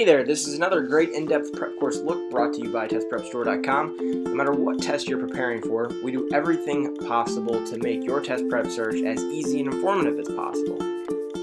Hey there, this is another great in-depth prep course look brought to you by testprepstore.com. No matter what test you're preparing for, we do everything possible to make your test prep search as easy and informative as possible.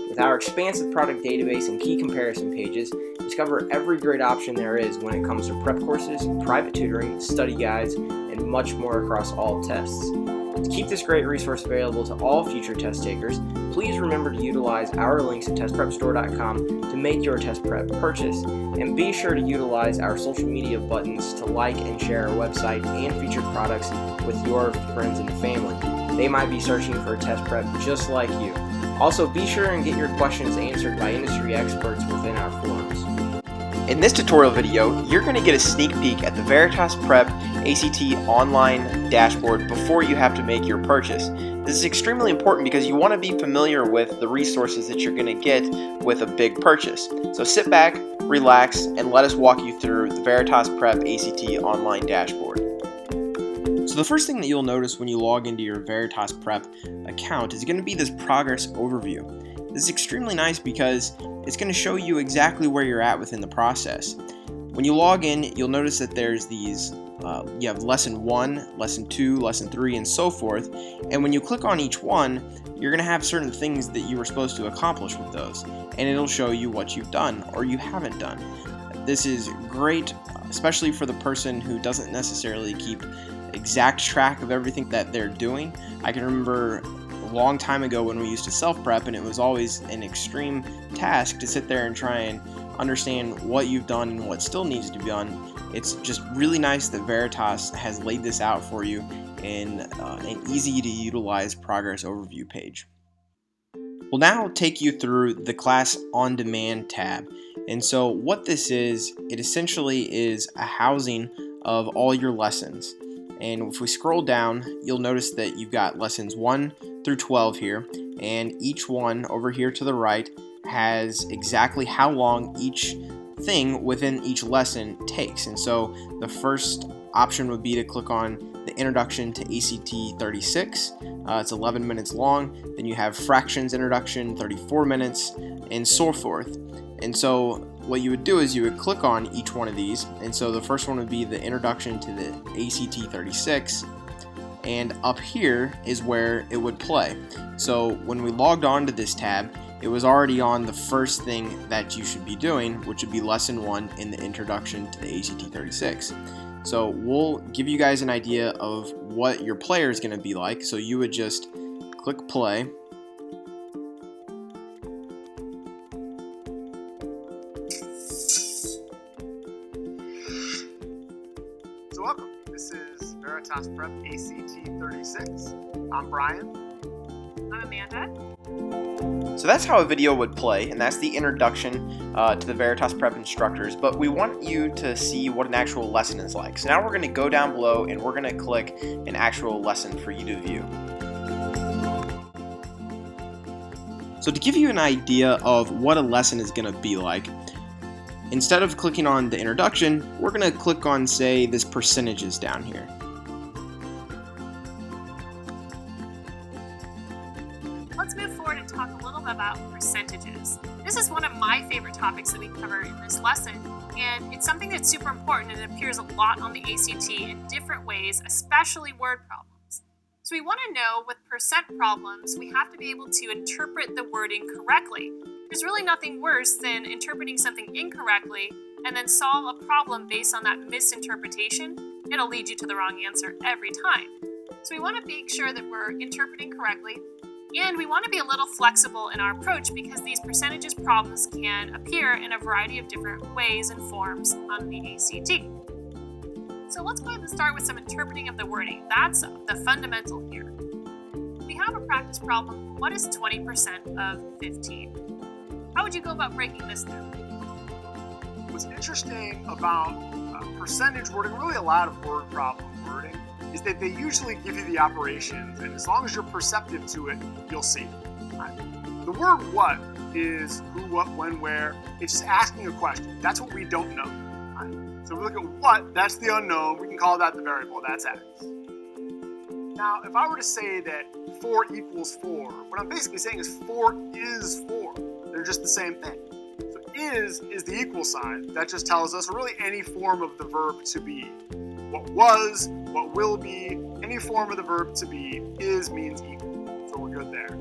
With our expansive product database and key comparison pages, discover every great option there is when it comes to prep courses, private tutoring, study guides, and much more across all tests. To keep this great resource available to all future test takers, please remember to utilize our links at testprepstore.com to make your test prep purchase, and be sure to utilize our social media buttons to like and share our website and featured products with your friends and family. They might be searching for a test prep just like you. Also, be sure and get your questions answered by industry experts within our forums. In this tutorial video, you're going to get a sneak peek at the Veritas Prep ACT online dashboard before you have to make your purchase. This is extremely important because you want to be familiar with the resources that you're going to get with a big purchase. So sit back, relax, and let us walk you through the Veritas Prep ACT online dashboard. So the first thing that you'll notice when you log into your Veritas Prep account is going to be this progress overview. This is extremely nice because it's going to show you exactly where you're at within the process. When you log in, you'll notice that there's these, you have lesson 1, lesson 2, lesson 3, and so forth. And when you click on each one, you're going to have certain things that you were supposed to accomplish with those. And it'll show you what you've done or you haven't done. This is great, especially for the person who doesn't necessarily keep exact track of everything that they're doing. I can remember a long time ago when we used to self-prep, and it was always an extreme task to sit there and try and understand what you've done and what still needs to be done. It's just really nice that Veritas has laid this out for you in an easy to utilize progress overview page. We'll now take you through the class on demand tab. And so what this is, it essentially is a housing of all your lessons. And if we scroll down, you'll notice that you've got lessons 1 through 12 here, and each one over here to the right has exactly how long each thing within each lesson takes. And so the first option would be to click on the introduction to ACT 36. It's 11 minutes long. Then you have fractions introduction, 34 minutes, and so forth. And so what you would do is you would click on each one of these. And so the first one would be the introduction to the ACT 36. And up here is where it would play. So when we logged on to this tab, it was already on the first thing that you should be doing, which would be lesson 1 in the introduction to the ACT 36. So we'll give you guys an idea of what your player is going to be like. So you would just click play. So welcome, this is Veritas Prep ACT 36. I'm Brian. I'm Amanda. So that's how a video would play, and that's the introduction to the Veritas Prep instructors, but we want you to see what an actual lesson is like. So now we're going to go down below and we're going to click an actual lesson for you to view. So to give you an idea of what a lesson is going to be like, instead of clicking on the introduction, we're going to click on, say, this percentages down here. Let's move forward and talk a little bit about percentages. This is one of my favorite topics that we cover in this lesson, and it's something that's super important and it appears a lot on the ACT in different ways, especially word problems. So we want to know with percent problems, we have to be able to interpret the wording correctly. There's really nothing worse than interpreting something incorrectly and then solve a problem based on that misinterpretation. It'll lead you to the wrong answer every time. So we want to make sure that we're interpreting correctly, and we want to be a little flexible in our approach because these percentages problems can appear in a variety of different ways and forms on the ACT. So let's go ahead and start with some interpreting of the wording. That's the fundamental here. We have a practice problem. What is 20% of 15? How would you go about breaking this down? What's interesting about percentage wording, really a lot of word problem wording, is that they usually give you the operations, and as long as you're perceptive to it, you'll see it. The word what is who, what, when, where. It's just asking a question. That's what we don't know. So if we look at what, that's the unknown. We can call that the variable. That's x. Now, if I were to say that 4 equals 4, what I'm basically saying is 4 is 4. They're just the same thing. So is the equal sign. That just tells us really any form of the verb to be. What was, what will be, any form of the verb to be is means equal. So we're good there.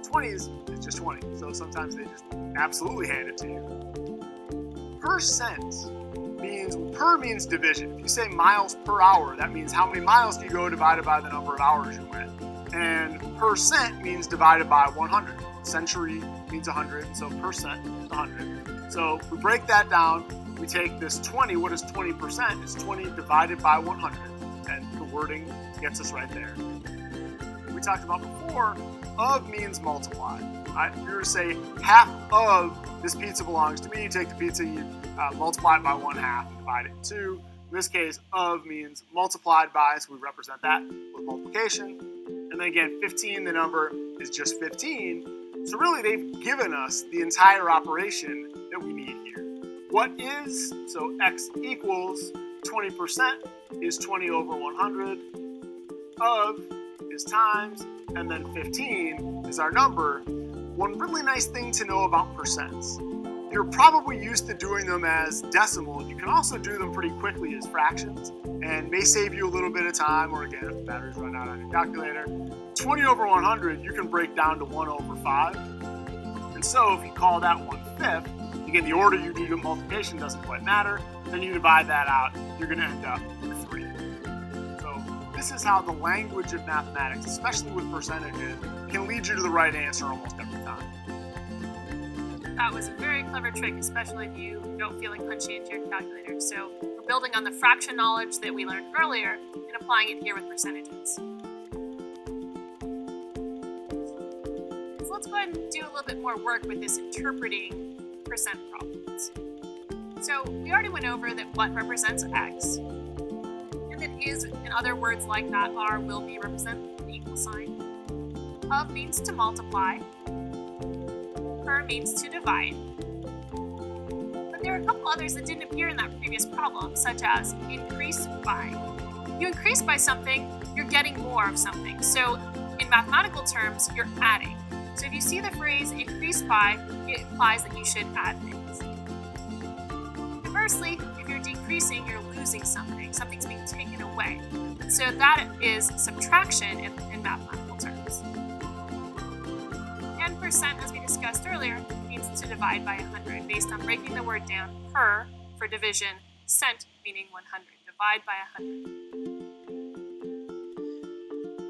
20 is just 20, so sometimes they just absolutely hand it to you. Percent means, per means division. If you say miles per hour, that means how many miles do you go divided by the number of hours you went. And percent means divided by 100. Century means 100, so percent is 100. So if we break that down, we take this 20, what is 20%? It's 20 divided by 100, and the wording gets us right there. We talked about before, of means multiply. Right? If you were to say half of this pizza belongs to me, you take the pizza, you multiply it by 1/2, divide it in 2. In this case, of means multiplied by, so we represent that with multiplication. And then again, 15, the number is just 15. So really, they've given us the entire operation that we need here. What is, so x equals 20% is 20 over 100. Of is times, and then 15 is our number. One really nice thing to know about percents. You're probably used to doing them as decimal. You can also do them pretty quickly as fractions, and may save you a little bit of time, or again, if the batteries run out on your calculator. 20 over 100, you can break down to 1 over 5. And so if you call that 1/5, again, the order you do the multiplication doesn't quite matter, then you divide that out, you're gonna end up with 3. So this is how the language of mathematics, especially with percentages, can lead you to the right answer almost every time. That was a very clever trick, especially if you don't feel like punching into your calculator. So we're building on the fraction knowledge that we learned earlier and applying it here with percentages. So let's go ahead and do a little bit more work with this interpreting percent problems. So we already went over that what represents x, and that is, and other words like that are, will be, represent the equal sign. Of means to multiply. Per means to divide. But there are a couple others that didn't appear in that previous problem, such as increase by. If you increase by something, you're getting more of something. So in mathematical terms, you're adding. So if you see the phrase increase by, it implies that you should add things. Conversely, if you're decreasing, you're losing something. Something's being taken away. So that is subtraction in mathematical terms. And percent, as we discussed earlier, means to divide by 100, based on breaking the word down. Per for division, cent meaning 100. Divide by 100.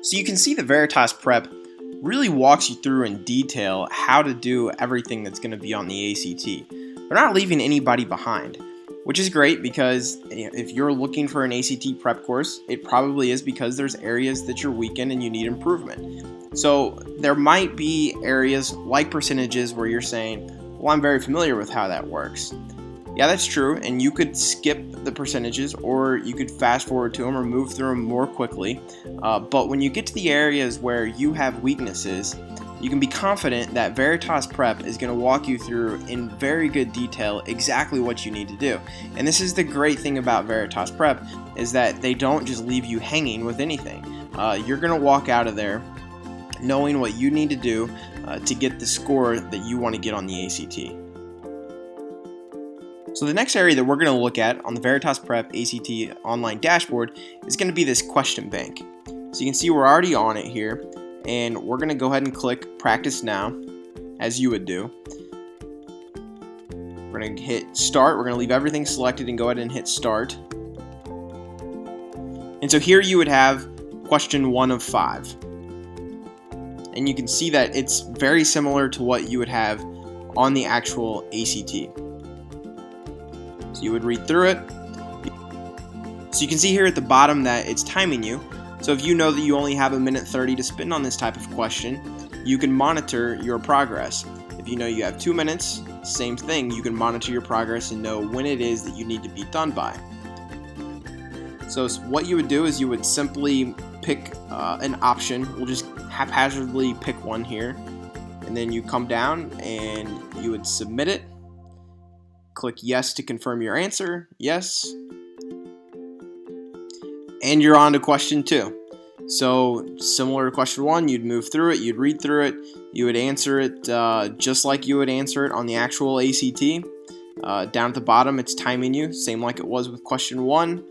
So you can see the Veritas Prep really walks you through in detail how to do everything that's going to be on the ACT. They're not leaving anybody behind, which is great because if you're looking for an ACT prep course, it probably is because there's areas that you're weak in and you need improvement. So there might be areas like percentages where you're saying, well, I'm very familiar with how that works. Yeah, that's true, and you could skip the percentages or you could fast forward to them or move through them more quickly. But when you get to the areas where you have weaknesses, you can be confident that Veritas Prep is going to walk you through in very good detail exactly what you need to do. And this is the great thing about Veritas Prep, is that they don't just leave you hanging with anything. You're going to walk out of there knowing what you need to do to get the score that you want to get on the ACT. So the next area that we're going to look at on the Veritas Prep ACT online dashboard is going to be this question bank. So you can see we're already on it here, and we're going to go ahead and click practice now, as you would do. We're going to hit start. We're going to leave everything selected and go ahead and hit start. And so here you would have question 1 of 5. And you can see that it's very similar to what you would have on the actual ACT. So you would read through it. So you can see here at the bottom that it's timing you. So if you know that you only have 1:30 to spend on this type of question, you can monitor your progress. If you know you have 2 minutes, same thing, you can monitor your progress and know when it is that you need to be done by. So what you would do is you would simply pick an option. We'll just haphazardly pick one here, and then you come down and you would submit it. Click yes to confirm your answer, yes, and you're on to question 2. So similar to question 1, you'd move through it, you'd read through it, You would answer it just like you would answer it on the actual ACT. Down at the bottom, it's timing you, same like it was with question 1.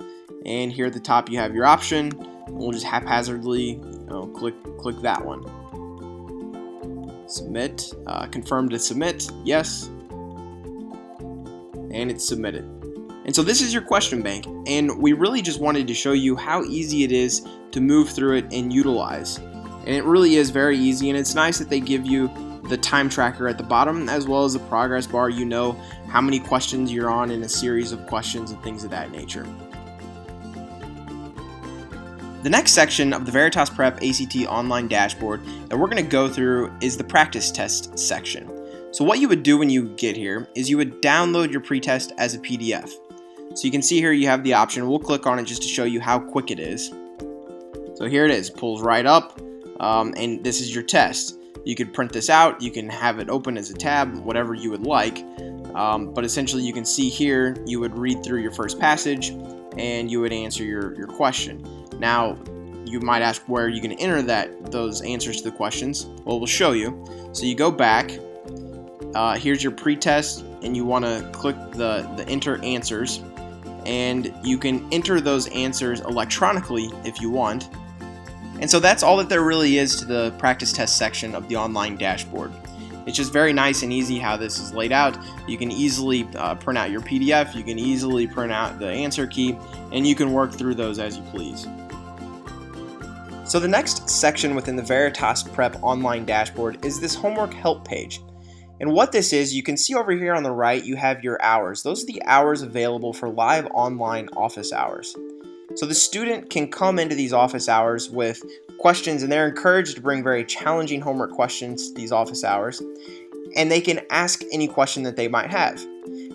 And here at the top, you have your option. We'll just haphazardly click that one. Submit. Confirm to submit. Yes. And it's submitted. And so this is your question bank, and we really just wanted to show you how easy it is to move through it and utilize. And it really is very easy, and it's nice that they give you the time tracker at the bottom as well as the progress bar. You know how many questions you're on in a series of questions and things of that nature. The next section of the Veritas Prep ACT online dashboard that we're going to go through is the practice test section. So what you would do when you get here is you would download your pretest as a PDF. So you can see here you have the option. We'll click on it just to show you how quick it is. So here it is, pulls right up, and this is your test. You could print this out, you can have it open as a tab, whatever you would like, but essentially you can see here you would read through your first passage and you would answer your question. Now you might ask, where are you going to enter those answers to the questions? Well, we'll show you. So you go back, here's your pretest, and you want to click the enter answers, and you can enter those answers electronically if you want. And so that's all that there really is to the practice test section of the online dashboard. It's just very nice and easy how this is laid out. You can easily print out your PDF, you can easily print out the answer key, and you can work through those as you please. So the next section within the Veritas Prep online dashboard is this homework help page. And what this is, you can see over here on the right, you have your hours. Those are the hours available for live online office hours. So the student can come into these office hours with questions, and they're encouraged to bring very challenging homework questions to these office hours, and they can ask any question that they might have.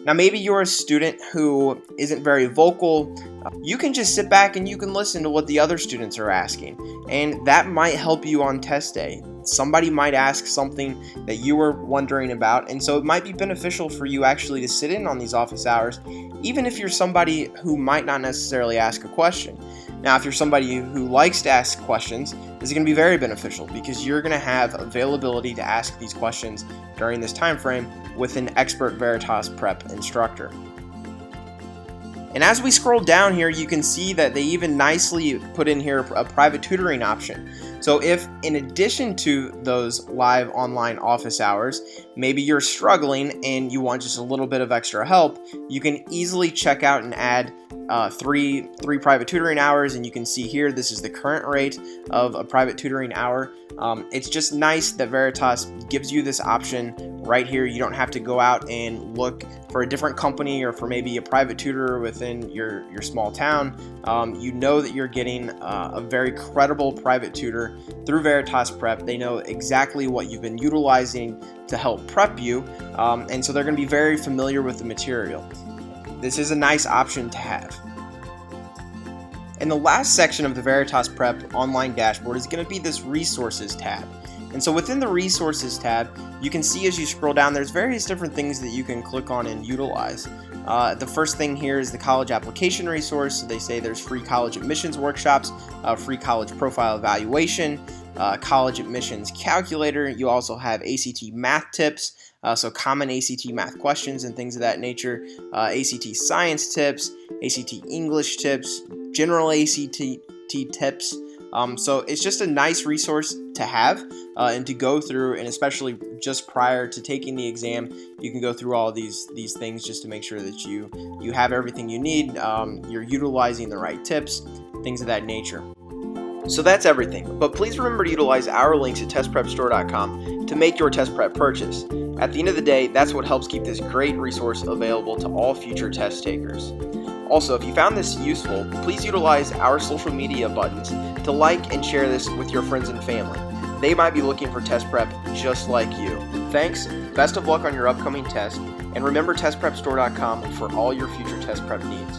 Now maybe you're a student who isn't very vocal. You can just sit back and you can listen to what the other students are asking, and that might help you on test day. Somebody might ask something that you were wondering about, and so it might be beneficial for you actually to sit in on these office hours, even if you're somebody who might not necessarily ask a question. Now, if you're somebody who likes to ask questions, this is going to be very beneficial because you're going to have availability to ask these questions during this time frame with an expert Veritas Prep instructor. And as we scroll down here, you can see that they even nicely put in here a private tutoring option. So if in addition to those live online office hours, maybe you're struggling and you want just a little bit of extra help, you can easily check out and add three private tutoring hours, and you can see here this is the current rate of a private tutoring hour. It's just nice that Veritas gives you this option right here. You don't have to go out and look for a different company or for maybe a private tutor within your small town. You know that you're getting a very credible private tutor through Veritas Prep. They know exactly what you've been utilizing to help prep you, and so they're going to be very familiar with the material. This is a nice option to have. And the last section of the Veritas Prep online dashboard is going to be this resources tab. And so within the resources tab, you can see as you scroll down, there's various different things that you can click on and utilize. The first thing here is the college application resource. So they say there's free college admissions workshops, free college profile evaluation, college admissions calculator. You also have ACT math tips, so common ACT math questions and things of that nature, ACT science tips, ACT English tips, general ACT tips. So it's just a nice resource to have and to go through, and especially just prior to taking the exam, you can go through all of these things just to make sure that you have everything you need, you're utilizing the right tips, things of that nature. So that's everything, but please remember to utilize our links at testprepstore.com to make your test prep purchase. At the end of the day, that's what helps keep this great resource available to all future test takers. Also, if you found this useful, please utilize our social media buttons to like and share this with your friends and family. They might be looking for test prep just like you. Thanks, best of luck on your upcoming test, and remember testprepstore.com for all your future test prep needs.